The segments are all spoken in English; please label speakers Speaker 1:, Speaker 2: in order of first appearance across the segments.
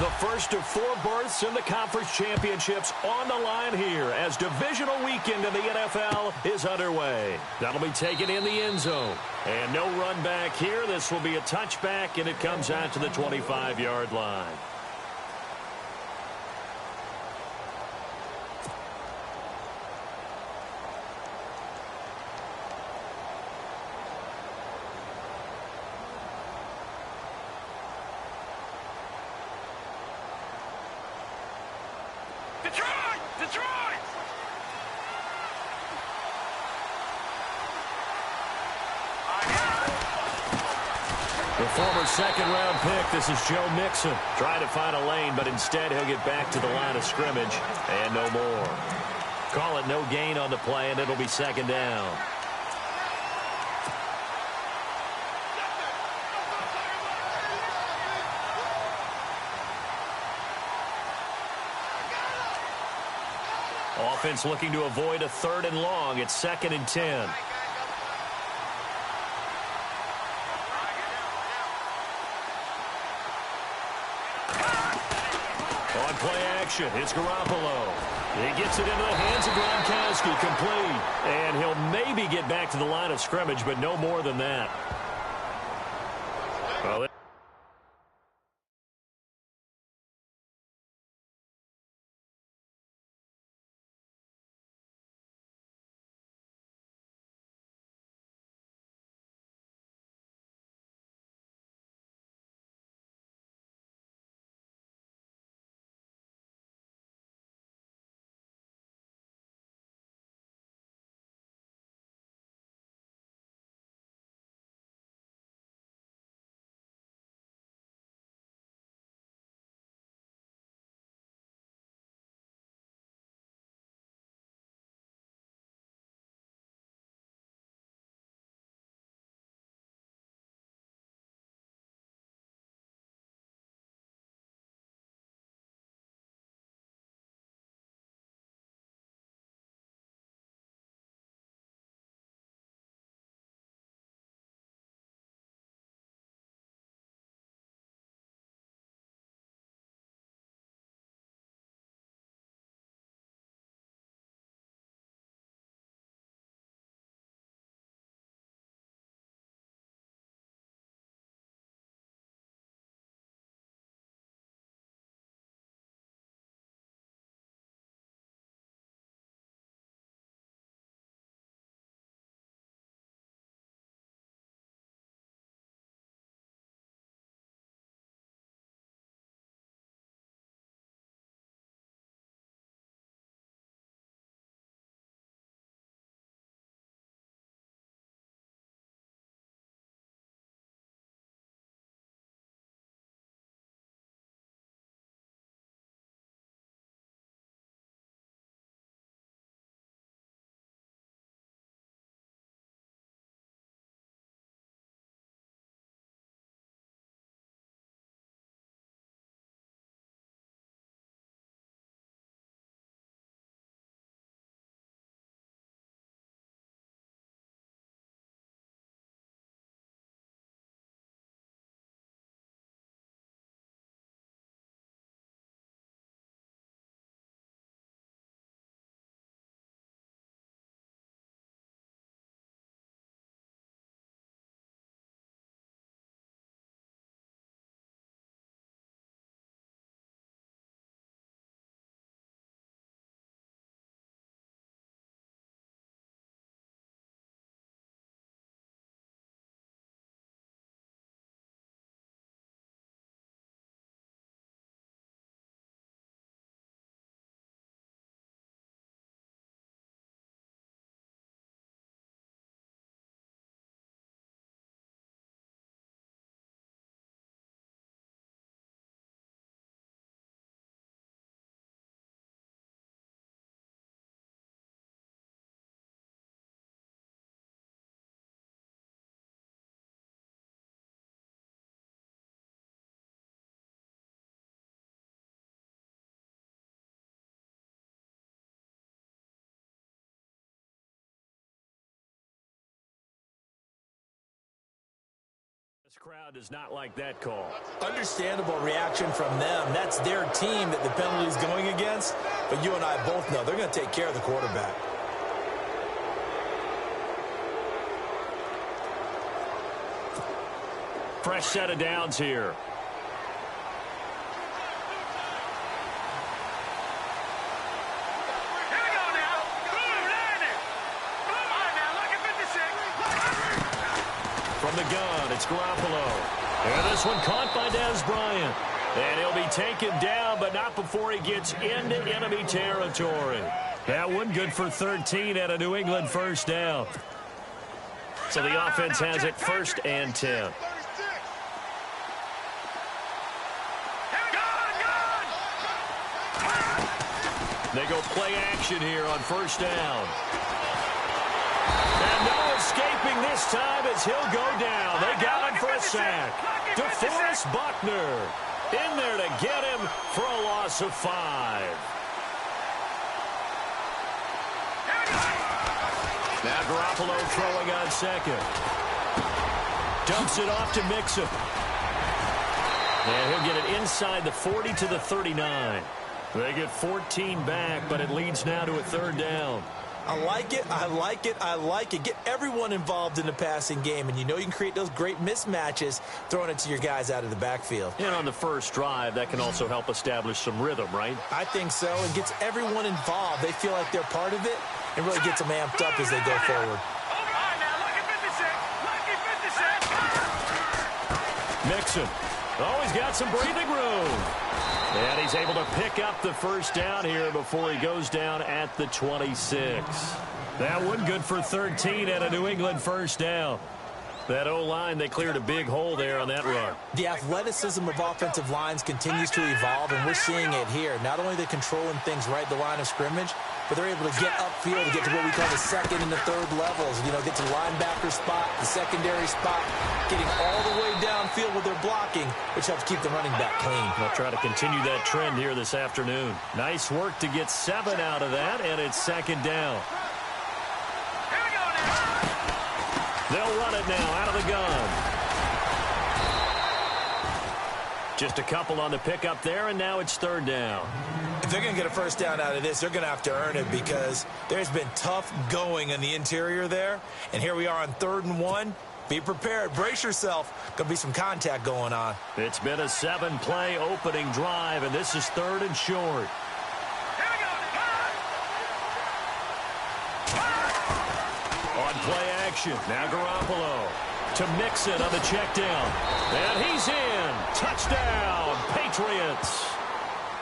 Speaker 1: The first of 4 berths in the conference championships on the line here as divisional weekend in the NFL is underway. That'll be taken in the end zone. And no run back here. This will be a touchback, and it comes out to the 25-yard line. The former second-round pick, this is Joe Mixon. Trying to find a lane, but instead he'll get back to the line of scrimmage and no more. Call it no gain on the play, and it'll be second down. Offense looking to avoid a 3rd and long. It's 2nd and 10. On play action, it's Garoppolo. He gets it into the hands of Gronkowski, complete. And he'll maybe get back to the line of scrimmage, but no more than that. Well, This crowd does not like that call.
Speaker 2: Understandable reaction from them. That's their team that the penalty is going against. But you and I both know they're going to take care of the quarterback.
Speaker 1: Fresh set of downs here. From the gun, it's Garoppolo. And this one caught by Dez Bryant. And he'll be taken down, but not before he gets into enemy territory. That one good for 13 at a New England first down. So the offense has it 1st and 10. They go play action here on 1st down. And no escaping this time as he'll go down. They got him for a sack. DeForest Buckner in there to get him for a loss of 5. Now Garoppolo throwing on 2nd. Dumps it off to Mixon. And he'll get it inside the 40 to the 39. They get 14 back, but it leads now to a 3rd down.
Speaker 2: I like it, I like it, I like it. Get everyone involved in the passing game, and you know you can create those great mismatches throwing it to your guys out of the backfield.
Speaker 1: And on the first drive, that can also help establish some rhythm, right?
Speaker 2: I think so. It gets everyone involved. They feel like they're part of it, and really gets them amped up as they go forward.
Speaker 1: Mixon. Oh, he's got some breathing room. And he's able to pick up the 1st down here before he goes down at the 26. That one good for 13 at a New England first down. That O-line, they cleared a big hole there on that run.
Speaker 2: The athleticism of offensive lines continues to evolve, and we're seeing it here. Not only are they controlling things right at the line of scrimmage, but they're able to get upfield to get to what we call the 2nd and the 3rd levels. You know, get to the linebacker spot, the secondary spot, getting all the way downfield with their blocking, which helps keep the running back clean.
Speaker 1: They'll try to continue that trend here this afternoon. Nice work to get 7 out of that, and it's 2nd down. They'll run it now out of the gun. Just a couple on the pickup there, and now it's 3rd down.
Speaker 2: If they're going to get a 1st down out of this, they're going to have to earn it because there's been tough going in the interior there. And here we are on 3rd and 1. Be prepared. Brace yourself. Going to be some contact going on.
Speaker 1: It's been a 7-play opening drive, and this is 3rd and short. On play action, now Garoppolo to Mixon on the check down. And he's in. Touchdown, Patriots.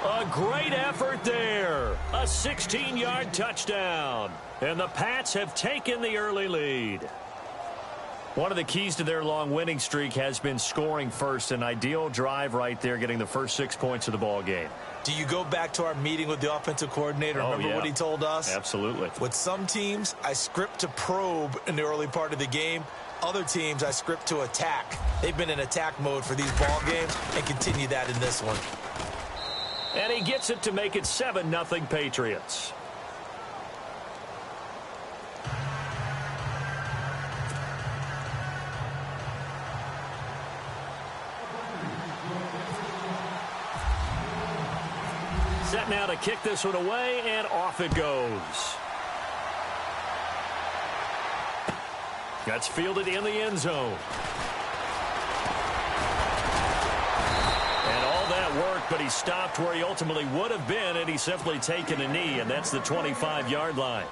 Speaker 1: A great effort there. A 16-yard touchdown. And the Pats have taken the early lead. One of the keys to their long winning streak has been scoring first. An ideal drive right there, getting the first 6 points of the ball game.
Speaker 2: Do you go back to our meeting with the offensive coordinator? Remember what he told us?
Speaker 1: Absolutely.
Speaker 2: With some teams, I script to probe in the early part of the game. Other teams, I script to attack. They've been in attack mode for these ball games and continue that in this one.
Speaker 1: And he gets it to make it 7-0 Patriots. Set now to kick this one away, and off it goes. That's fielded in the end zone. And all that work, but he stopped where he ultimately would have been, and he's simply taken a knee, and that's the 25-yard line.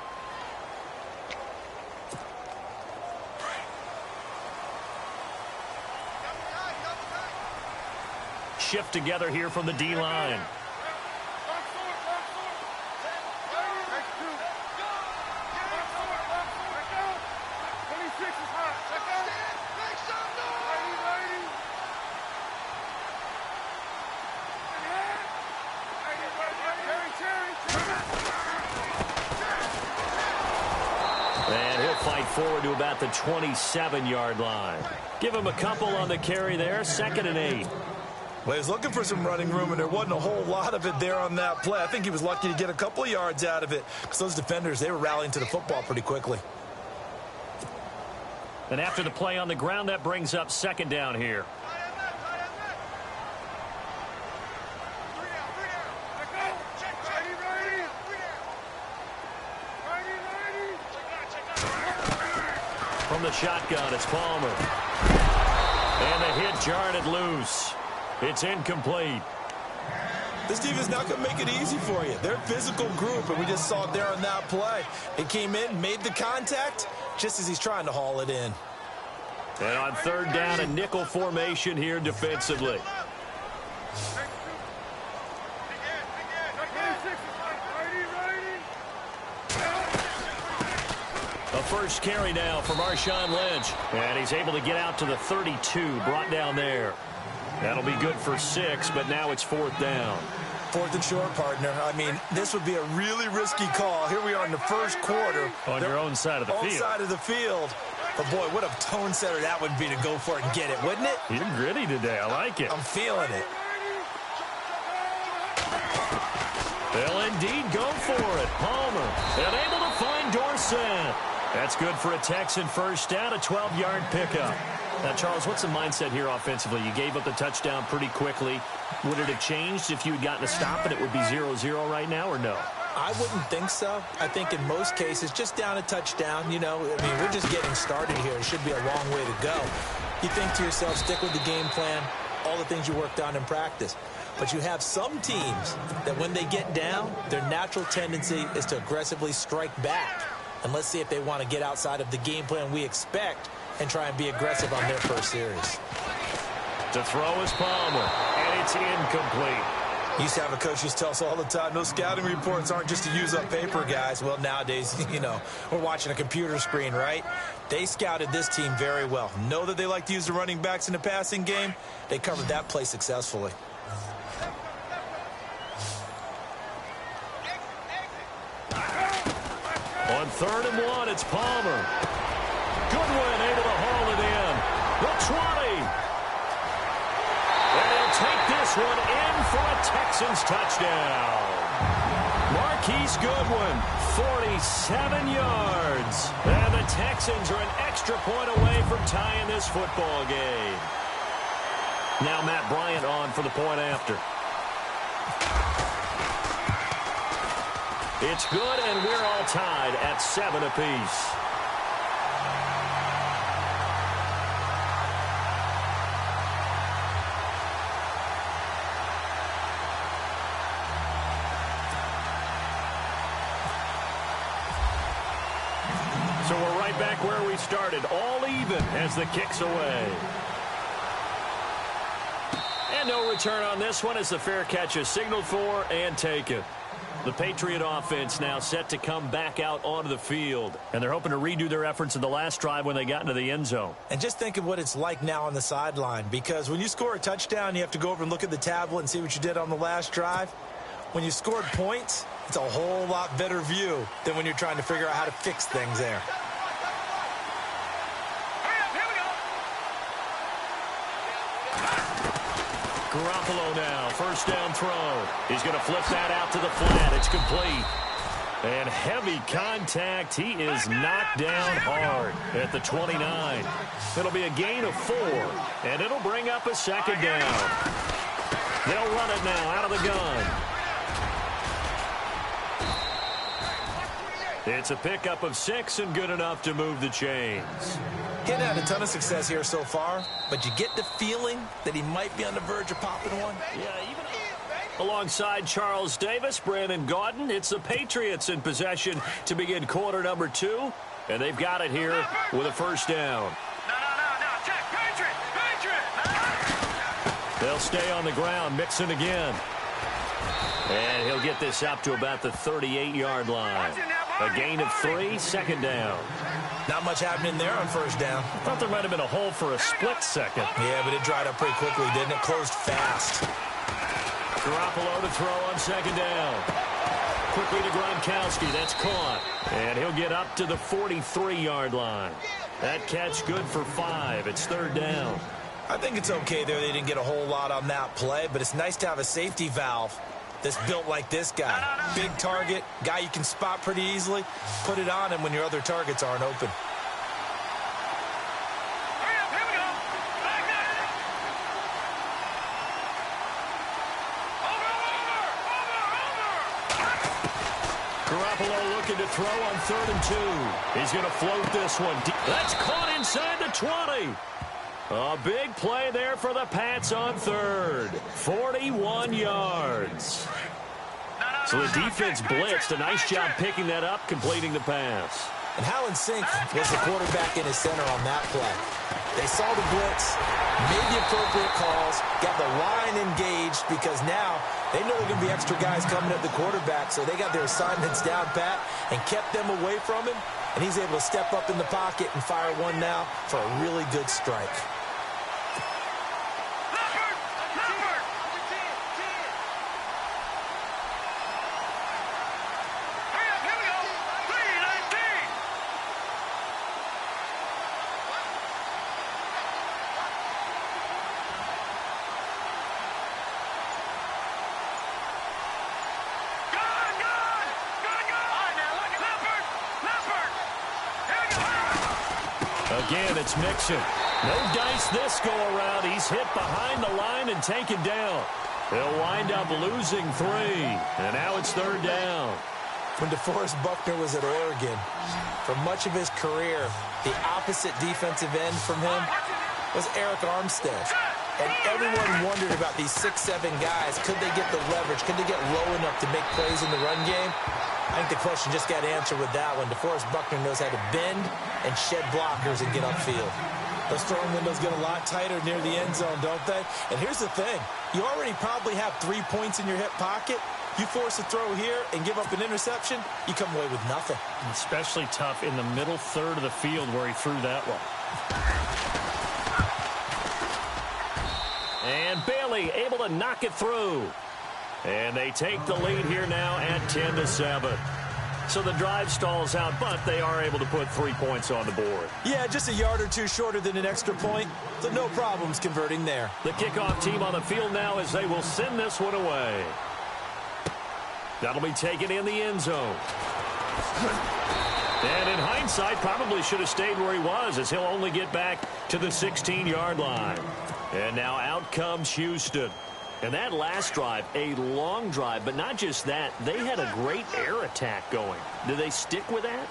Speaker 1: Shift together here from the D-line. And he'll fight forward to about the 27-yard line. Give him a couple on the carry there, 2nd and 8.
Speaker 2: Well, he was looking for some running room, and there wasn't a whole lot of it there on that play. I think he was lucky to get a couple of yards out of it because those defenders, they were rallying to the football pretty quickly.
Speaker 1: And after the play on the ground, that brings up second down here. From the shotgun, it's Palmer. And the hit jarred it loose. It's incomplete.
Speaker 2: This team is not going to make it easy for you. They're a physical group, and we just saw it there on that play. It came in, made the contact, just as he's trying to haul it in.
Speaker 1: And on third down, a nickel formation here defensively. A first carry now for Marshawn Lynch. And he's able to get out to the 32, brought down there. That'll be good for 6, but now it's fourth down.
Speaker 2: Fourth and short, partner. I mean, this would be a really risky call. Here we are in the first quarter.
Speaker 1: On your own side of the field.
Speaker 2: Own side of the field. But, boy, what a tone setter that would be to go for it and get it, wouldn't it?
Speaker 1: You're gritty today. I like it.
Speaker 2: I'm feeling it.
Speaker 1: They'll indeed go for it. Palmer, and able to find Dorsett. That's good for a Texan first down, a 12-yard pickup. Now, Charles, what's the mindset here offensively? You gave up the touchdown pretty quickly. Would it have changed if you had gotten a stop and it would be 0-0 right now, or no?
Speaker 2: I wouldn't think so. I think in most cases, just down a touchdown, you know, I mean, we're just getting started here. It should be a long way to go. You think to yourself, stick with the game plan, all the things you worked on in practice. But you have some teams that when they get down, their natural tendency is to aggressively strike back. And let's see if they want to get outside of the game plan we expect and try and be aggressive on their first series.
Speaker 1: To throw is Palmer, and it's incomplete.
Speaker 2: Used to have a coach used to tell us all the time, those scouting reports aren't just to use up paper, guys. Well, nowadays, you know, we're watching a computer screen, right? They scouted this team very well. Know that they like to use the running backs in the passing game. They covered that play successfully.
Speaker 1: On third and 1, it's Palmer. Goodwin able to haul it in. The 20. And he'll take this one in for a Texans touchdown. Marquise Goodwin, 47 yards. And the Texans are an extra point away from tying this football game. Now Matt Bryant on for the point after. It's good, and we're all tied at 7 apiece. So we're right back where we started, all even as the kick's away. And no return on this one as the fair catch is signaled for and taken. The Patriot offense now set to come back out onto the field. And they're hoping to redo their efforts in the last drive when they got into the end zone.
Speaker 2: And just think of what it's like now on the sideline. Because when you score a touchdown, you have to go over and look at the tablet and see what you did on the last drive. When you scored points, it's a whole lot better view than when you're trying to figure out how to fix things there.
Speaker 1: Garoppolo now, first down throw. He's going to flip that out to the flat. It's complete. And heavy contact. He is knocked down hard at the 29. It'll be a gain of 4, and it'll bring up a second down. They'll run it now out of the gun. It's a pickup of 6 and good enough to move the chains.
Speaker 2: He's had a ton of success here so far, but you get the feeling that he might be on the verge of popping one.
Speaker 1: Yeah, even alongside Charles Davis, Brandon Gaudin, it's the Patriots in possession to begin quarter number 2, and they've got it here with a first down.
Speaker 3: No, check, Patriot.
Speaker 1: They'll stay on the ground, Mixon again. And he'll get this up to about the 38-yard line. A gain of 3, second down.
Speaker 2: Not much happening there on first down.
Speaker 1: Thought there might have been a hole for a split second.
Speaker 2: Yeah, but it dried up pretty quickly, didn't it? Closed fast.
Speaker 1: Garoppolo to throw on second down. Quickly to Gronkowski. That's caught. And he'll get up to the 43-yard line. That catch good for 5. It's third down.
Speaker 2: I think it's okay there. They didn't get a whole lot on that play, but it's nice to have a safety valve that's built like this guy. Big target, guy you can spot pretty easily. Put it on him when your other targets aren't open.
Speaker 1: Garoppolo looking to throw on 3rd and 2. He's going to float this one. That's caught inside the 20. A big play there for the Pats on 3rd. 41 yards. So the defense blitzed. A nice job picking that up, completing the pass.
Speaker 2: And HAILMARRY was the quarterback in his center on that play. They saw the blitz, made the appropriate calls, got the line engaged because now they know there are going to be extra guys coming at the quarterback, so they got their assignments down pat and kept them away from him, and he's able to step up in the pocket and fire one now for a really good strike.
Speaker 1: Again, it's Mixon. No dice this go-around. He's hit behind the line and taken down. They'll wind up losing 3. And now it's 3rd down.
Speaker 2: When DeForest Buckner was at Oregon, for much of his career, the opposite defensive end from him was Eric Armstead. And everyone wondered about these 6'7" guys. Could they get the leverage? Could they get low enough to make plays in the run game? I think the question just got answered with that one. DeForest Buckner knows how to bend and shed blockers and get upfield. Those throwing windows get a lot tighter near the end zone, don't they? And here's the thing. You already probably have 3 points in your hip pocket. You force a throw here and give up an interception, you come away with nothing.
Speaker 4: Especially tough in the middle third of the field where he threw that one.
Speaker 1: And Bailey able to knock it through. And they take the lead here now at 10-7. So the drive stalls out, but they are able to put 3 points on the board.
Speaker 2: Yeah, just a yard or two shorter than an extra point, so no problems converting there.
Speaker 1: The kickoff team on the field now as they will send this one away. That'll be taken in the end zone. And in hindsight, probably should have stayed where he was, as he'll only get back to the 16-yard line. And now out comes Houston. And that last drive, a long drive, but not just that. They had a great air attack going. Do they stick with that?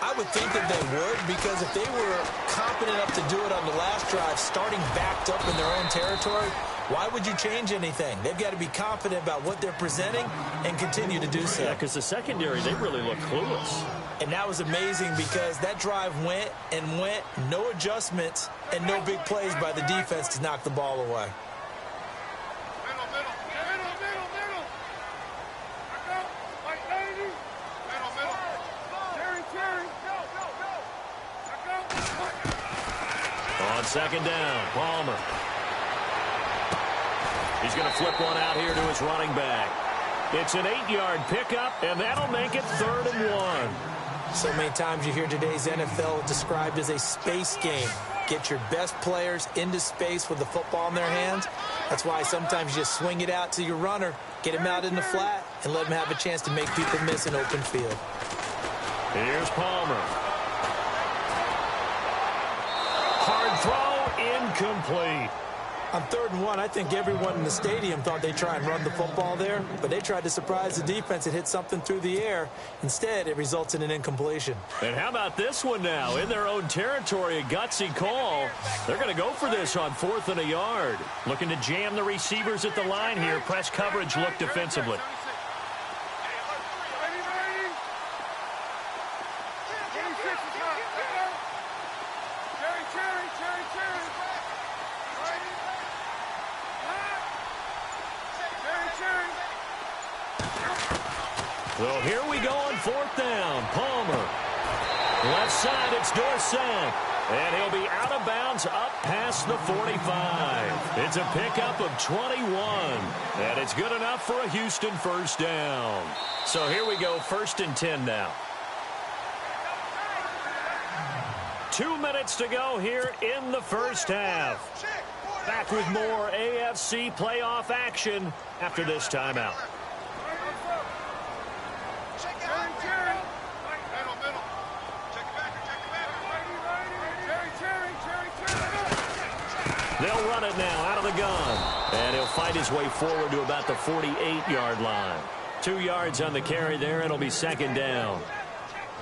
Speaker 2: I would think that they would, because if they were competent enough to do it on the last drive, starting backed up in their own territory, why would you change anything? They've got to be confident about what they're presenting and continue to do so.
Speaker 1: Yeah, because the secondary, they really look clueless.
Speaker 2: And that was amazing because that drive went and went, no adjustments, and no big plays by the defense to knock the ball away.
Speaker 1: On 2nd down, Palmer. He's going to flip one out here to his running back. It's an 8-yard pickup, and that'll make it 3rd and 1.
Speaker 2: So many times you hear today's NFL described as a space game. Get your best players into space with the football in their hands. That's why sometimes you just swing it out to your runner, get him out in the flat, and let him have a chance to make people miss an open field.
Speaker 1: Here's Palmer. Hard throw, incomplete.
Speaker 2: On 3rd and 1, I think everyone in the stadium thought they'd try and run the football there, but they tried to surprise the defense and hit something through the air. Instead, it results in an incompletion.
Speaker 1: And how about this one now? In their own territory, a gutsy call. They're going to go for this on 4th and a yard. Looking to jam the receivers at the line here. Press coverage look defensively. So here we go on 4th down. Palmer. Left side, it's Dorsett. And he'll be out of bounds up past the 45. It's a pickup of 21. And it's good enough for a Houston 1st down. So here we go, 1st and 10 now. 2 minutes to go here in the 1st half. Back with more AFC playoff action after this timeout. They'll run it now out of the gun. And he'll fight his way forward to about the 48-yard line. 2 yards on the carry there. It'll be second down.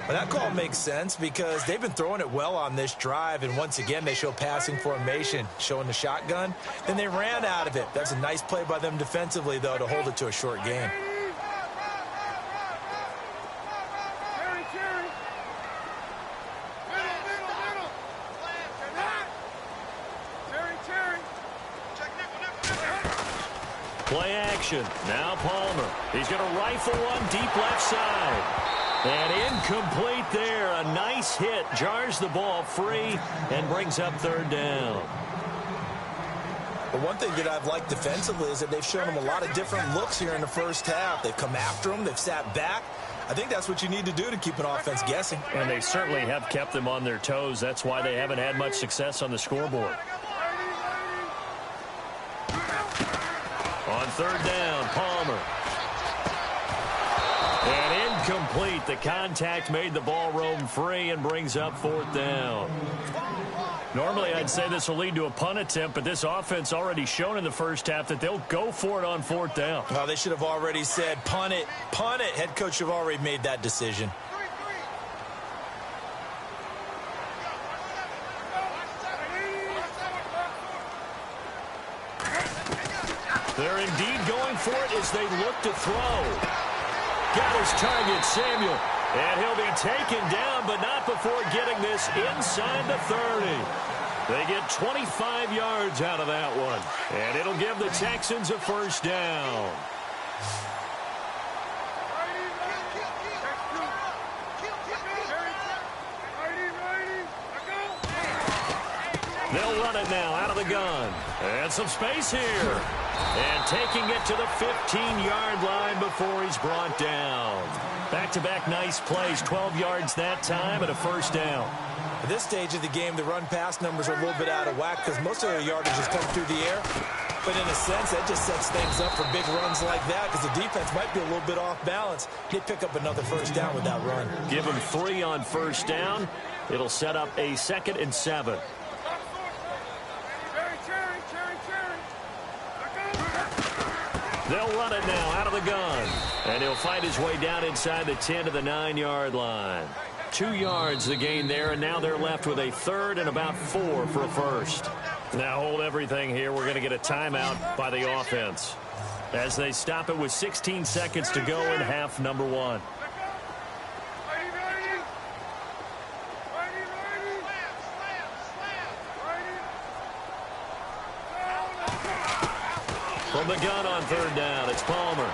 Speaker 2: Well, that call makes sense because they've been throwing it well on this drive, and once again they show passing formation, showing the shotgun. Then they ran out of it. That's a nice play by them defensively, though, to hold it to a short game.
Speaker 1: Play action. Now Palmer. He's going to rifle one deep left side. And incomplete there. A nice hit. Jars the ball free and brings up third down.
Speaker 2: But one thing that I've liked defensively is that they've shown them a lot of different looks here in the first half. They've come after them. They've sat back. I think that's what you need to do to keep an offense guessing.
Speaker 4: And they certainly have kept them on their toes. That's why they haven't had much success on the scoreboard.
Speaker 1: On third down, Palmer. And incomplete. The contact made the ball roam free and brings up fourth down. Normally, I'd say this will lead to a punt attempt, but this offense already shown in the first half that they'll go for it on fourth down.
Speaker 2: Well, they should have already said, punt it, punt it. Head coach have already made that decision.
Speaker 1: They're indeed going for it as they look to throw. Got his target, Samuel. And he'll be taken down, but not before getting this inside the 30. They get 25 yards out of that one. And it'll give the Texans a first down. They'll run it now out of the gun. And some space here. And taking it to the 15-yard line before he's brought down. Back-to-back nice plays, 12 yards that time and a first down.
Speaker 2: At this stage of the game, the run-pass numbers are a little bit out of whack because most of their yardage is coming through the air. But in a sense, that just sets things up for big runs like that because the defense might be a little bit off balance. They pick up another first down with that run.
Speaker 1: Give them 3 on first down. It'll set up a 2nd and 7. They'll run it now out of the gun. And he'll find his way down inside the 10 to the 9-yard line. 2 yards the gain there, and now they're left with a 3rd and about 4 for a first. Now hold everything here. We're going to get a timeout by the offense as they stop it with 16 seconds to go in half number 1. From the gun on third down, it's Palmer.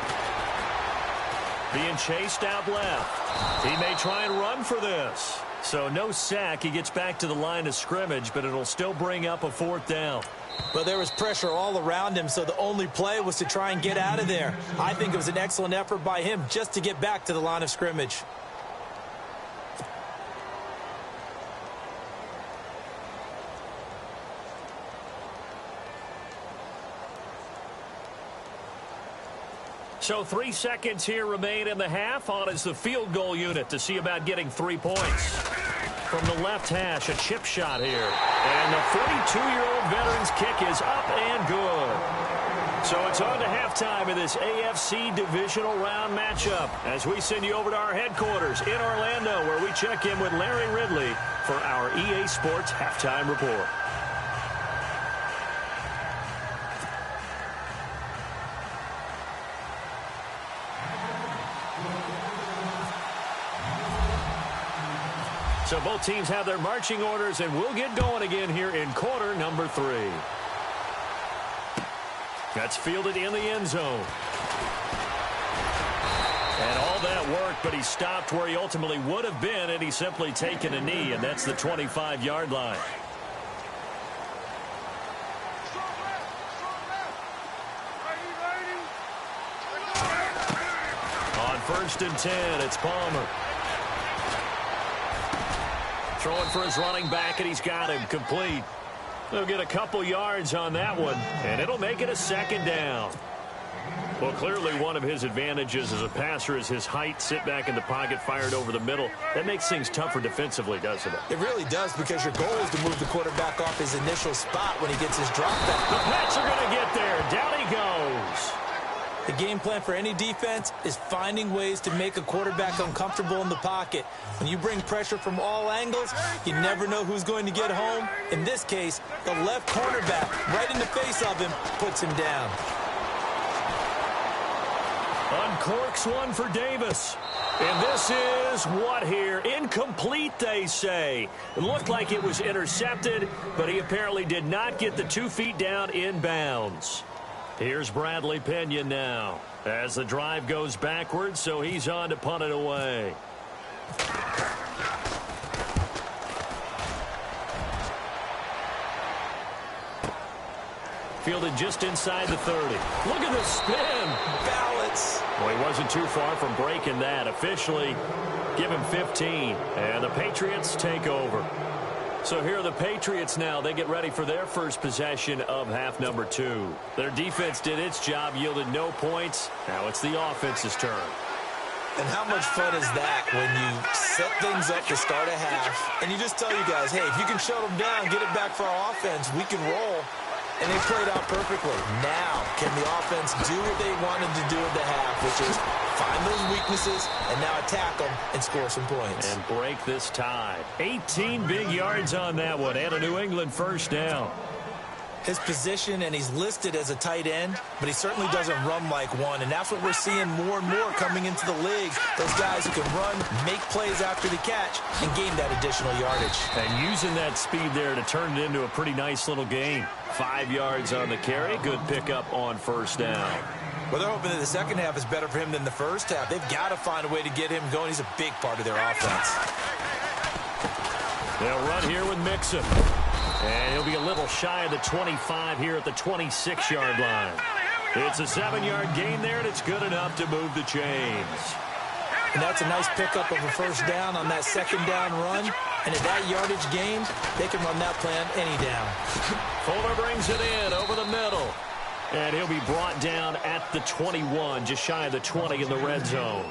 Speaker 1: Being chased out left. He may try and run for this. So no sack. He gets back to the line of scrimmage, but it'll still bring up a 4th down.
Speaker 2: But there was pressure all around him, so the only play was to try and get out of there. I think it was an excellent effort by him just to get back to the line of scrimmage.
Speaker 1: So 3 seconds here remain in the half. On is the field goal unit to see about getting 3 points. From the left hash, a chip shot here. And the 42-year-old veteran's kick is up and good. So it's on to halftime in this AFC divisional round matchup as we send you over to our headquarters in Orlando where we check in with Larry Ridley for our EA Sports Halftime Report. So both teams have their marching orders, and we'll get going again here in quarter number 3. That's fielded in the end zone. And all that work, but he stopped where he ultimately would have been, and he's simply taken a knee, and that's the 25-yard line. On 1st and 10, it's Palmer. Throwing for his running back, and he's got him complete. They'll get a couple yards on that one, and it'll make it a 2nd down. Well, clearly one of his advantages as a passer is his height. Sit back in the pocket, fired over the middle. That makes things tougher defensively, doesn't it?
Speaker 2: It really does, because your goal is to move the quarterback off his initial spot when he gets his drop back.
Speaker 1: The Pats are going to get there. Down he goes.
Speaker 2: The game plan for any defense is finding ways to make a quarterback uncomfortable in the pocket. When you bring pressure from all angles, you never know who's going to get home. In this case, the left cornerback, right in the face of him, puts him down.
Speaker 1: Uncorks one for Davis. And this is what here? Incomplete, they say. It looked like it was intercepted, but he apparently did not get the 2 feet down in bounds. Here's Bradley Pena now as the drive goes backwards, so he's on to punt it away. Fielded just inside the 30. Look at the spin.
Speaker 2: Balance.
Speaker 1: Well, he wasn't too far from breaking that. Officially, give him 15. And the Patriots take over. So here are the Patriots now. They get ready for their first possession of half number 2. Their defense did its job, yielded no points. Now it's the offense's turn.
Speaker 2: And how much fun is that when you set things up to start a half, and you just tell you guys, hey, if you can shut them down, get it back for our offense, we can roll. And they played out perfectly. Now, can the offense do what they wanted to do at the half, which is find those weaknesses and now attack them and score some points.
Speaker 1: And break this tie. 18 big yards on that one, and a New England first down.
Speaker 2: His position, and he's listed as a tight end, but he certainly doesn't run like one, and that's what we're seeing more and more coming into the league. Those guys who can run, make plays after the catch, and gain that additional yardage.
Speaker 1: And using that speed there to turn it into a pretty nice little gain. 5 yards on the carry. Good pickup on first down.
Speaker 2: Well, they're hoping that the second half is better for him than the first half. They've got to find a way to get him going. He's a big part of their offense.
Speaker 1: They'll run here with Mixon. And he'll be a little shy of the 25 here at the 26-yard line. It's a 7-yard gain there, and it's good enough to move the chains.
Speaker 2: And that's a nice pickup of a first down on that second down run. And at that yardage gain, they can run that plan any down.
Speaker 1: Fuller brings it in over the middle. And he'll be brought down at the 21, just shy of the 20 in the red zone.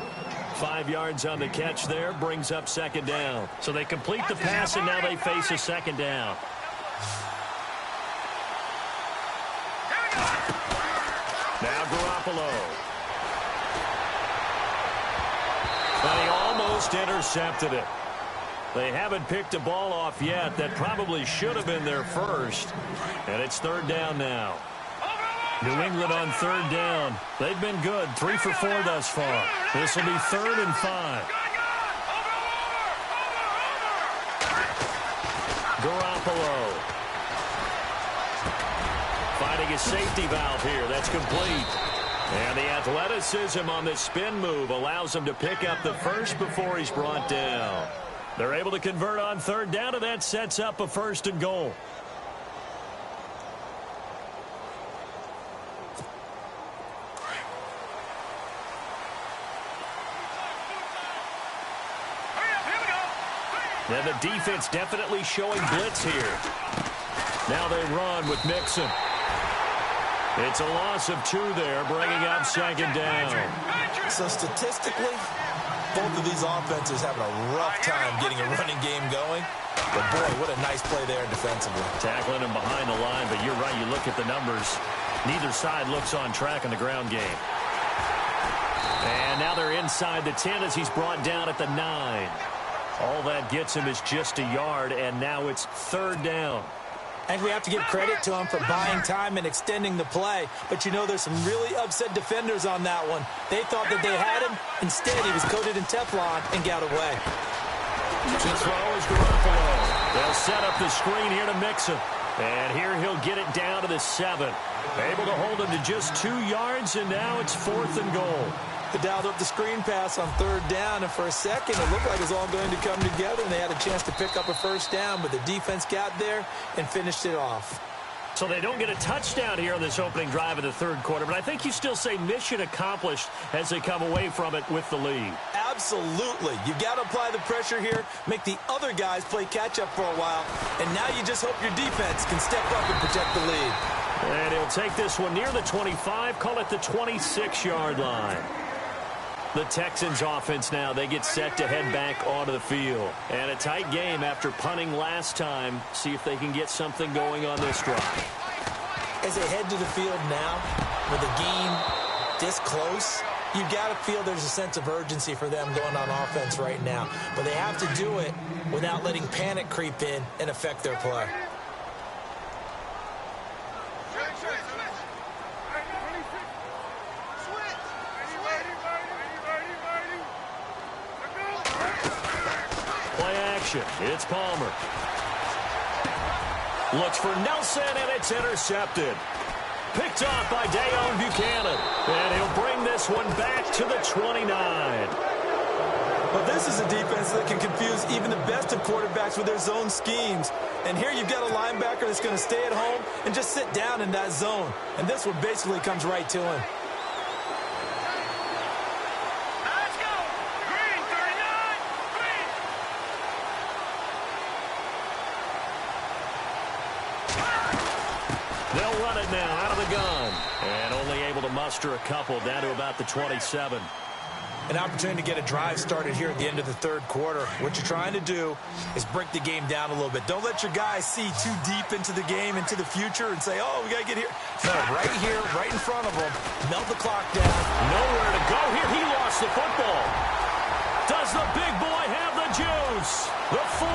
Speaker 1: 5 yards on the catch there, brings up second down. So they complete the pass, and now they face a second down. Now Garoppolo. And he almost intercepted it. They haven't picked a ball off yet. That probably should have been their first. And it's third down now. New England on third down. They've been good. 3 for 4 thus far. This will be 3rd and 5. Garoppolo. Finding a safety valve here. That's complete. And the athleticism on this spin move allows him to pick up the first before he's brought down. They're able to convert on third down, and that sets up a 1st and goal. And the defense definitely showing blitz here. Now they run with Mixon. It's a loss of 2 there, bringing up second down.
Speaker 2: So statistically, both of these offenses having a rough time getting a running game going. But boy, what a nice play there defensively.
Speaker 1: Tackling him behind the line, but you're right, you look at the numbers. Neither side looks on track in the ground game. And now they're inside the 10 as he's brought down at the 9. All that gets him is just a yard, and now it's third down.
Speaker 2: I think we have to give credit to him for buying time and extending the play. But, you know, there's some really upset defenders on that one. They thought that they had him. Instead, he was coated in Teflon and got away.
Speaker 1: To throw is Garoppolo. They'll set up the screen here to Mixon. And here he'll get it down to the 7. Able to hold him to just 2 yards, and now it's 4th and goal.
Speaker 2: They dialed up the screen pass on third down, and for a second it looked like it was all going to come together, and they had a chance to pick up a first down, but the defense got there and finished it off.
Speaker 1: So they don't get a touchdown here on this opening drive of the third quarter, but I think you still say mission accomplished as they come away from it with the lead.
Speaker 2: Absolutely. You've got to apply the pressure here, make the other guys play catch-up for a while, and now you just hope your defense can step up and protect the lead.
Speaker 1: And he'll take this one near the 25, call it the 26-yard line. The Texans offense now, they get set to head back onto the field. And a tight game after punting last time. See if they can get something going on this drive.
Speaker 2: As they head to the field now with a gain this close, you've got to feel there's a sense of urgency for them going on offense right now. But they have to do it without letting panic creep in and affect their play.
Speaker 1: Play action. It's Palmer. Looks for Nelson, and it's intercepted. Picked off by Dayon Buchanan. And he'll bring this one back to the 29.
Speaker 5: Well, this is a defense that can confuse even the best of quarterbacks with their zone schemes. And here you've got a linebacker that's going to stay at home and just sit down in that zone. And this one basically comes right to him.
Speaker 3: Let's go. Green, 39. Green.
Speaker 1: They'll run it now out of the gun. And only able to muster a couple down to about the 27.
Speaker 2: An opportunity to get a drive started here at the end of the third quarter. What you're trying to do is break the game down a little bit. Don't let your guys see too deep into the game, into the future, and say, oh, we got to get here. No, right here, right in front of them. Melt the clock down.
Speaker 1: Nowhere to go here. He lost the football. Does the big boy have the juice? The 40,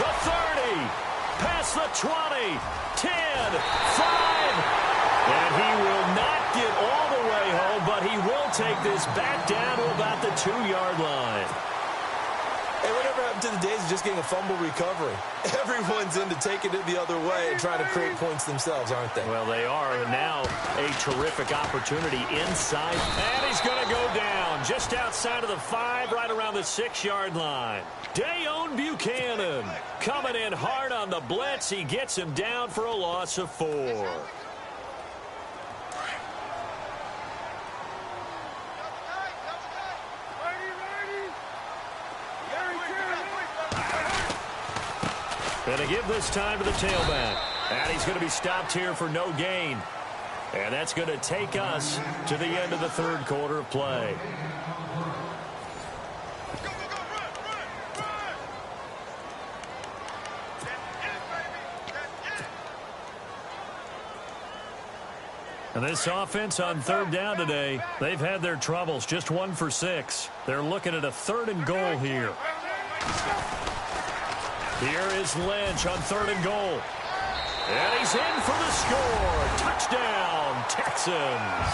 Speaker 1: the 30, past the 20, 10, 5. And he will not get all the way home, but he will take this back down to about the 2-yard line.
Speaker 5: Hey, whatever happened to the days of just getting a fumble recovery? Everyone's into taking it the other way and trying to create points themselves, aren't they?
Speaker 1: Well, they are. Now a terrific opportunity inside. And he's going to go down just outside of the 5, right around the 6-yard line. Dayon Buchanan coming in hard on the blitz. He gets him down for a loss of 4. And to give this time to the tailback. And he's going to be stopped here for no gain. And that's going to take us to the end of the third quarter of play. And this offense on third down today, they've had their troubles. Just 1 for 6. They're looking at a 3rd and goal here. Here is Lynch on 3rd and goal. And he's in for the score. Touchdown, Texans.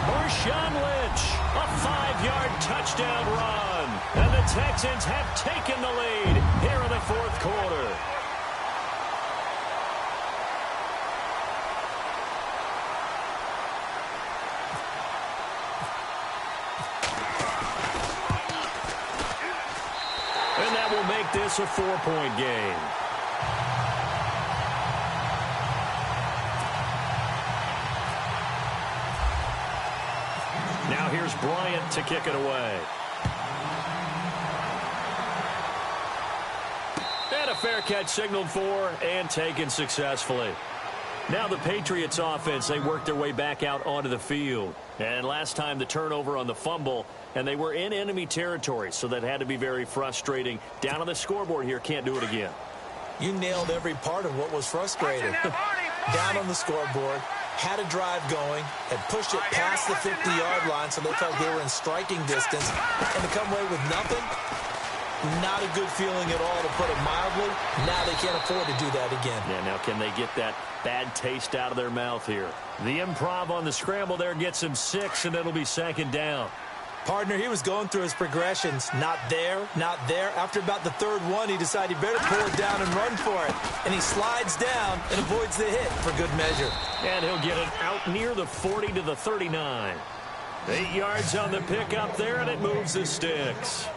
Speaker 1: Marshawn Lynch, a 5-yard touchdown run. And the Texans have taken the lead here in the fourth quarter. And that will make this a 4-point game. Now here's Bryant to kick it away. And a fair catch signaled for and taken successfully. Now the Patriots offense, they worked their way back out onto the field. And last time the turnover on the fumble, and they were in enemy territory, so that had to be very frustrating. Down on the scoreboard here, can't do it again.
Speaker 2: You nailed every part of what was frustrating. Down on the scoreboard, had a drive going, had pushed it past the 50-yard line, so they felt they were in striking distance, and to come away with nothing, not a good feeling at all, to put it mildly. Now they can't afford to do that again.
Speaker 1: Yeah, now can they get that bad taste out of their mouth here? The improv on the scramble there gets him 6, and it'll be 2nd down.
Speaker 2: Partner, he was going through his progressions. Not there, not there. After about the 3rd one, he decided he better pull it down and run for it. And he slides down and avoids the hit for good measure.
Speaker 1: And he'll get it out near the 40 to the 39. 8 yards on the pickup there, and it moves the sticks.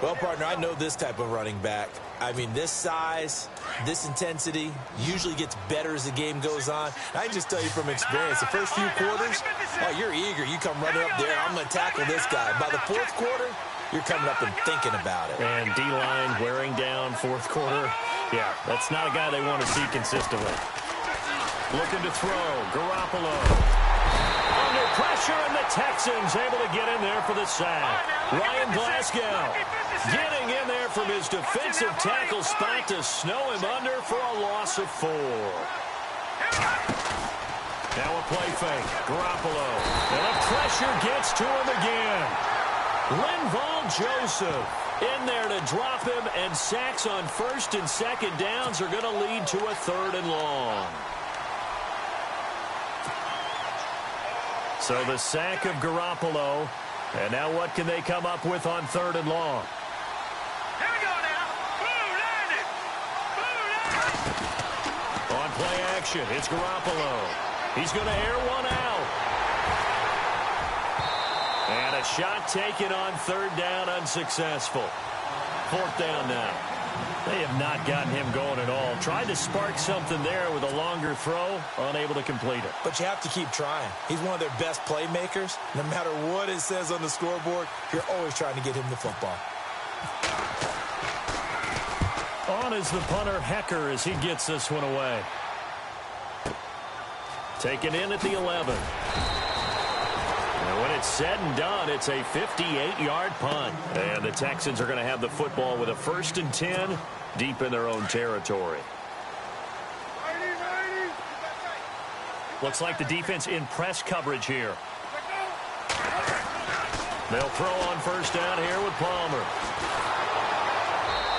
Speaker 2: Well, partner, I know this type of running back. I mean, this size, this intensity usually gets better as the game goes on. I can just tell you from experience, the first few quarters, oh, you're eager. You come running up there, I'm going to tackle this guy. By the 4th quarter, you're coming up and thinking about it.
Speaker 1: And D-line wearing down 4th quarter. Yeah, that's not a guy they want to see consistently. Looking to throw, Garoppolo. Under pressure, and the Texans able to get in there for the sack. Ryan Glasgow getting in there from his defensive tackle spot to snow him under for a loss of 4. Now a play fake. Garoppolo. And the pressure gets to him again. Linval Joseph in there to drop him, and sacks on first and second downs are going to lead to a 3rd and long. So the sack of Garoppolo. And now what can they come up with on 3rd and long?
Speaker 3: Here we go now. Boom, landed. Boom, landed.
Speaker 1: On play action, it's Garoppolo. He's going to air one out. And a shot taken on 3rd down, unsuccessful. 4th down now.
Speaker 4: They have not gotten him going at all. Tried to spark something there with a longer throw, unable to complete it.
Speaker 2: But you have to keep trying. He's one of their best playmakers. No matter what it says on the scoreboard, you're always trying to get him the football.
Speaker 4: On is the punter, Hecker, as he gets this one away.
Speaker 1: Taken in at the 11. And when it's said and done, it's a 58-yard punt. And the Texans are going to have the football with a 1st and 10 deep in their own territory.
Speaker 4: Looks like the defense in press coverage here.
Speaker 1: They'll throw on 1st down here with Palmer.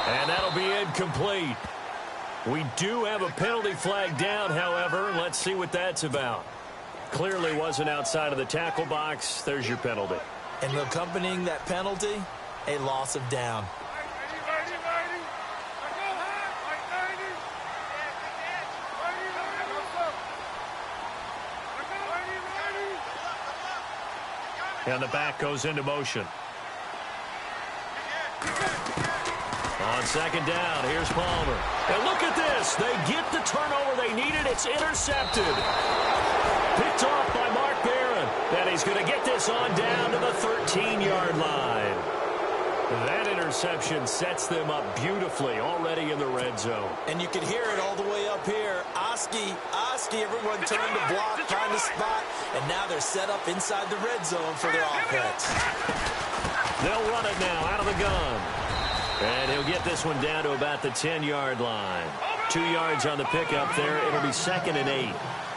Speaker 1: And that'll be incomplete. We do have a penalty flag down, however. Let's see what that's about. Clearly wasn't outside of the tackle box. There's your penalty.
Speaker 2: And accompanying that penalty, a loss of down.
Speaker 4: And the back goes into motion.
Speaker 1: On 2nd down, here's Palmer. And look at this. They get the turnover they needed. It's intercepted. Picked off by Mark Barron. And he's going to get this on down to the 13-yard line. That interception sets them up beautifully already in the red zone.
Speaker 2: And you can hear it all the way up here. Oski, everyone turned to block, find a spot, and now they're set up inside the red zone for their offense.
Speaker 1: They'll run it now out of the gun. And he'll get this one down to about the 10-yard line. 2 yards on the pickup there. It'll be 2nd and 8.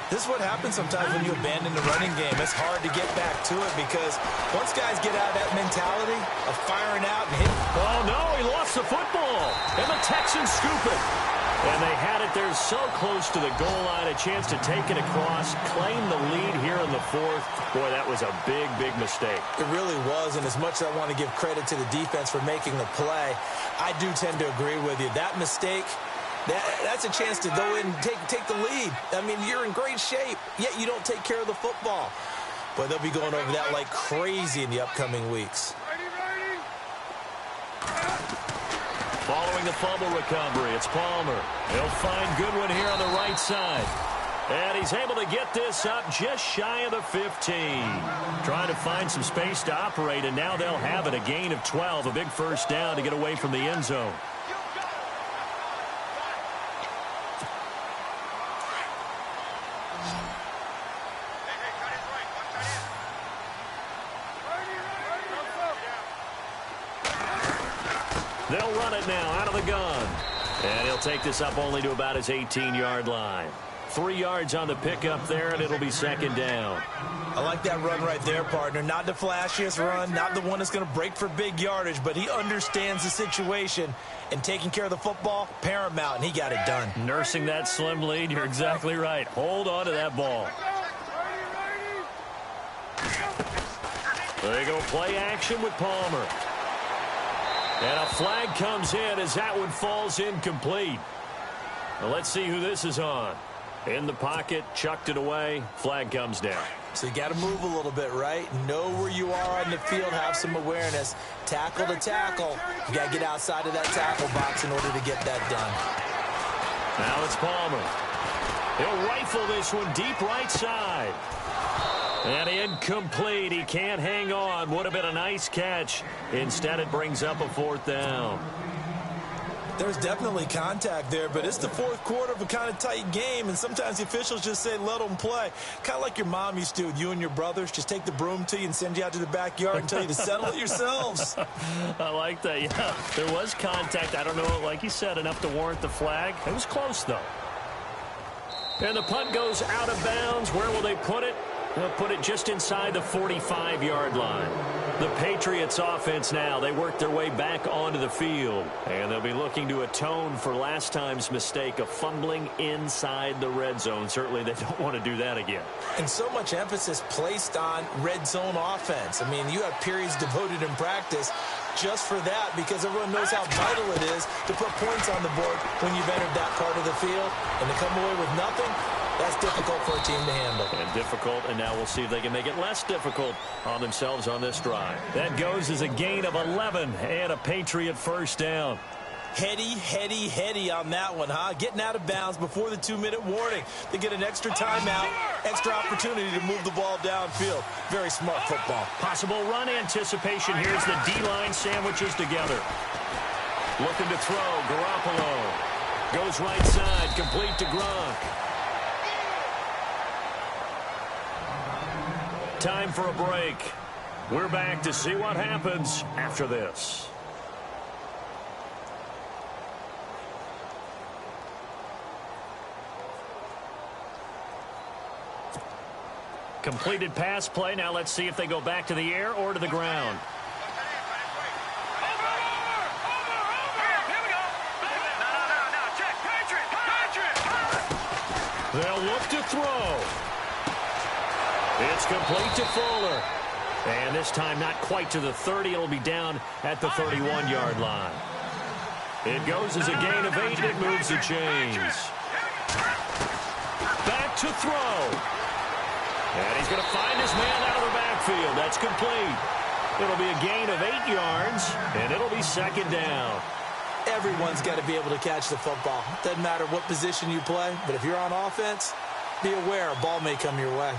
Speaker 2: This is what happens sometimes when you abandon the running game. It's hard to get back to it because once guys get out of that mentality of firing out and hitting.
Speaker 1: Oh, no, he lost the football. And the Texans scoop it. And they had it there so close to the goal line, a chance to take it across, claim the lead here in the 4th. Boy, that was a big, big mistake.
Speaker 2: It really was, and as much as I want to give credit to the defense for making the play, I do tend to agree with you. That mistake, that's a chance to go in and take the lead. I mean, you're in great shape, yet you don't take care of the football. But they'll be going over that like crazy in the upcoming weeks.
Speaker 1: Following the fumble recovery, it's Palmer. He'll find Goodwin here on the right side. And he's able to get this up just shy of the 15.
Speaker 4: Trying to find some space to operate, and now they'll have it. A gain of 12, a big 1st down to get away from the end zone.
Speaker 1: They'll run it now out of the gun. And he'll take this up only to about his 18-yard line. 3 yards on the pickup there, and it'll be 2nd down.
Speaker 2: I like that run right there, partner. Not the flashiest run, not the one that's going to break for big yardage, but he understands the situation, and taking care of the football, paramount, and he got it done.
Speaker 4: Nursing that slim lead, you're exactly right. Hold on to that ball.
Speaker 1: They go play action with Palmer. And a flag comes in as that one falls incomplete. Well, let's see who this is on. In the pocket, chucked it away, flag comes down.
Speaker 2: So you got to move a little bit, right? Know where you are on the field, have some awareness. Tackle to tackle. You got to get outside of that tackle box in order to get that done.
Speaker 1: Now it's Palmer. He'll rifle this one deep right side. And incomplete. He can't hang on. Would have been a nice catch. Instead, it brings up a 4th down.
Speaker 2: There's definitely contact there, but it's the 4th quarter of a kind of tight game, and sometimes the officials just say, let them play. Kind of like your mom used to with you and your brothers. Just take the broom to you and send you out to the backyard and tell you to settle it yourselves.
Speaker 4: I like that, yeah. There was contact. I don't know, like you said, enough to warrant the flag. It was close, though.
Speaker 1: And the punt goes out of bounds. Where will they put it? They'll put it just inside the 45-yard line. The Patriots offense now, they work their way back onto the field. And they'll be looking to atone for last time's mistake of fumbling inside the red zone. Certainly they don't want to do that again.
Speaker 2: And so much emphasis placed on red zone offense. I mean, you have periods devoted in practice just for that, because everyone knows how vital it is to put points on the board when you've entered that part of the field. And to come away with nothing, that's difficult for a team to handle.
Speaker 1: And difficult, and now we'll see if they can make it less difficult on themselves on this drive. That goes as a gain of 11 and a Patriot first down.
Speaker 2: Heady on that one, huh? Getting out of bounds before the 2-minute warning. They get an extra timeout, extra opportunity to move the ball downfield. Very smart football.
Speaker 1: Possible run anticipation. Here's the D-line sandwiches together. Looking to throw. Garoppolo goes right side, complete to Gronk. Time for a break. We're back to see what happens after this. Completed pass play. Now let's see if they go back to the air or to the ground. They'll look to throw. It's complete to Fuller. And this time not quite to the 30. It'll be down at the 31-yard line. It goes as a gain of 8. It moves the chains. Back to throw. And he's going to find his man out of the backfield. That's complete. It'll be a gain of 8 yards, and it'll be second down.
Speaker 2: Everyone's got to be able to catch the football. Doesn't matter what position you play, but if you're on offense, be aware a ball may come your way.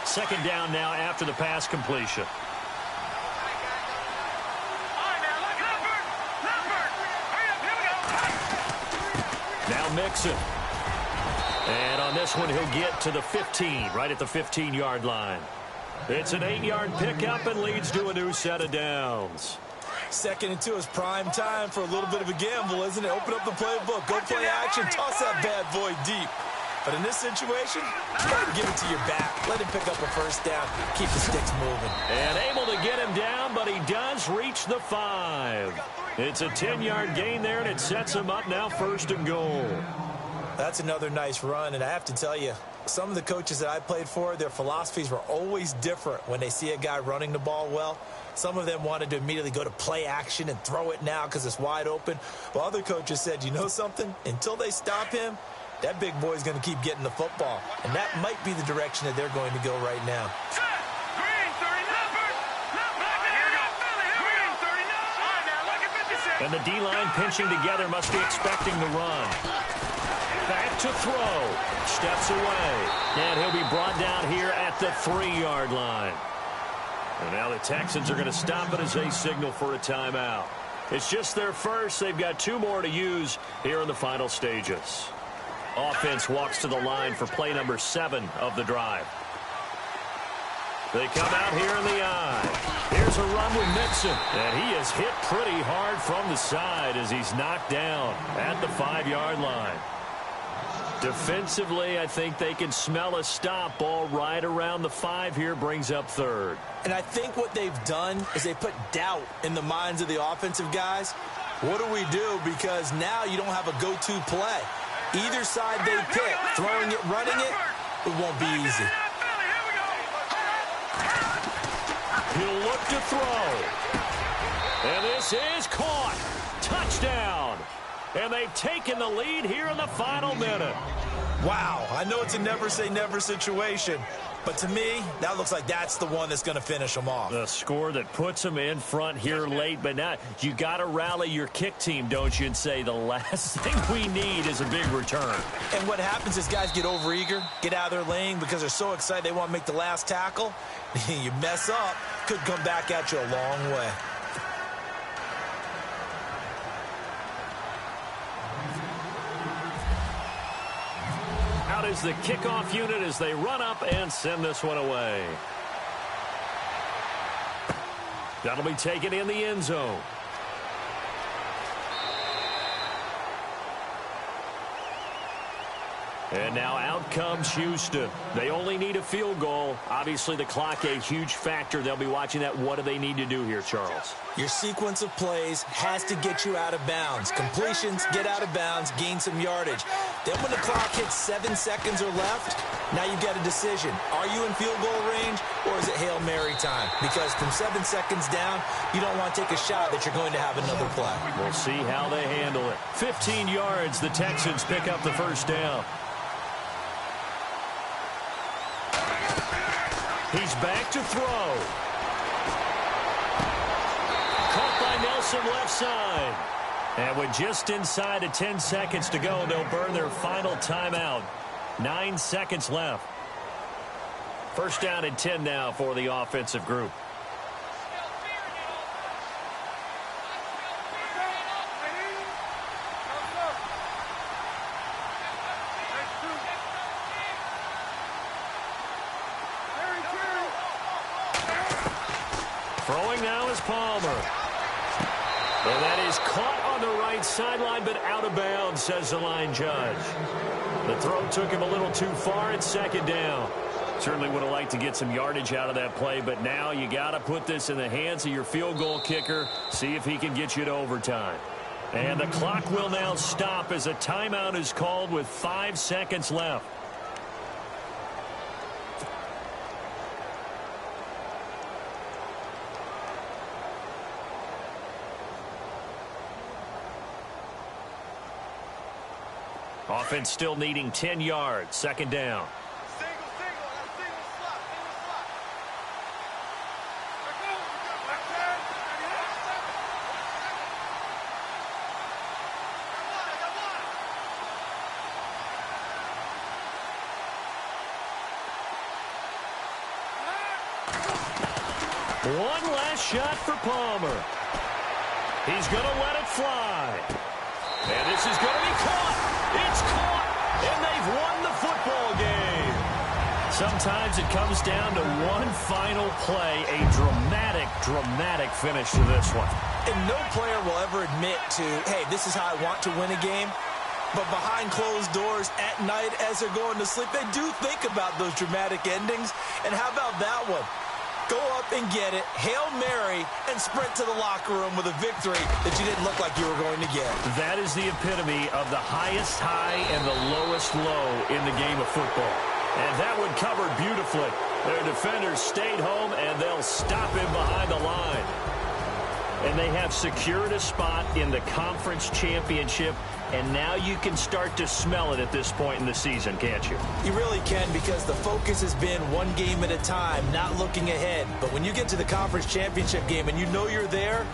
Speaker 1: Second down now after the pass completion. Now Mixon. And on this one, he'll get to the 15, right at the 15-yard line. It's an 8-yard pickup and leads to a new set of downs.
Speaker 2: 2nd and 2 is prime time for a little bit of a gamble, isn't it? Open up the playbook, go play action, toss that bad boy deep. But in this situation, try to give it to your back. Let him pick up a first down. Keep the sticks moving.
Speaker 1: And able to get him down, but he does reach the 5. It's a 10-yard gain there, and it sets him up now 1st and goal.
Speaker 2: That's another nice run, and I have to tell you, some of the coaches that I played for, their philosophies were always different when they see a guy running the ball well. Some of them wanted to immediately go to play action and throw it now because it's wide open. While other coaches said, you know something? Until they stop him, that big boy's going to keep getting the football. And that might be the direction that they're going to go right now.
Speaker 1: And the D-line pinching together, must be expecting the run. Back to throw. Steps away. And he'll be brought down here at the 3-yard line. And now the Texans are going to stop it as they signal for a timeout. It's just their first. They've got 2 more to use here in the final stages. Offense walks to the line for play number 7 of the drive. They come out here in the eye. Here's a run with Mixon. And he is hit pretty hard from the side as he's knocked down at the 5-yard line. Defensively, I think they can smell a stop. Ball right around the 5 here, brings up 3rd.
Speaker 2: And I think what they've done is they put doubt in the minds of the offensive guys. What do we do? Because now you don't have a go-to play. Either side they pick, throwing it, running it, it won't be easy.
Speaker 1: He'll look to throw. And this is caught. Touchdown. And they've taken the lead here in the final minute.
Speaker 2: Wow, I know it's a never-say-never situation, but to me, that looks like that's the one that's going to finish them off.
Speaker 1: The score that puts them in front here late, but now you got to rally your kick team, don't you, and say the last thing we need is a big return.
Speaker 2: And what happens is guys get overeager, get out of their lane because they're so excited they want to make the last tackle. You mess up, could come back at you a long way.
Speaker 1: Out is the kickoff unit as they run up and send this one away. That'll be taken in the end zone. And now out comes Houston. They only need a field goal. Obviously, the clock a huge factor. They'll be watching that. What do they need to do here, Charles?
Speaker 2: Your sequence of plays has to get you out of bounds. Completions, get out of bounds, gain some yardage. Then when the clock hits 7 seconds or left, now you've got a decision. Are you in field goal range, or is it Hail Mary time? Because from 7 seconds down, you don't want to take a shot that you're going to have another play.
Speaker 1: We'll see how they handle it. 15 yards, the Texans pick up the first down. He's back to throw. Caught by Nelson left side. And with just inside of 10 seconds to go, they'll burn their final timeout. 9 seconds left. First down and 10 now for the offensive group. Throwing now is Palmer. And that is caught on the right sideline, but out of bounds, says the line judge. The throw took him a little too far. It's second down. Certainly would have liked to get some yardage out of that play, but now you got to put this in the hands of your field goal kicker. See if he can get you to overtime. And the clock will now stop as a timeout is called with 5 seconds left. Offense still needing 10 yards. Second down. One last shot for Palmer. He's going to let it fly. And this is going to be caught. It's caught, and they've won the football game. Sometimes it comes down to one final play, a dramatic finish to this one.
Speaker 2: And no player will ever admit to, hey, this is how I want to win a game. But behind closed doors at night as they're going to sleep, they do think about those dramatic endings. And how about that one? Go up and get it, Hail Mary, and sprint to the locker room with a victory that you didn't look like you were going to get.
Speaker 1: That is the epitome of the highest high and the lowest low in the game of football. And that one covered beautifully. Their defenders stayed home, and they'll stop him behind the line. And they have secured a spot in the conference championship, and now you can start to smell it at this point in the season, can't you?
Speaker 2: You really can, because the focus has been one game at a time, not looking ahead. But when you get to the conference championship game and you know you're there,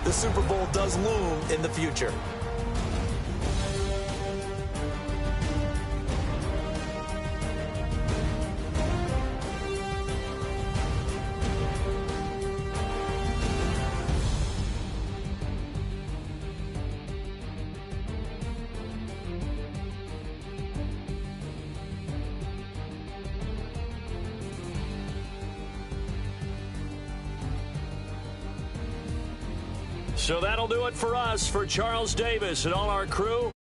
Speaker 2: the Super Bowl does loom in the future.
Speaker 1: So that'll do it for us. For Charles Davis and all our crew,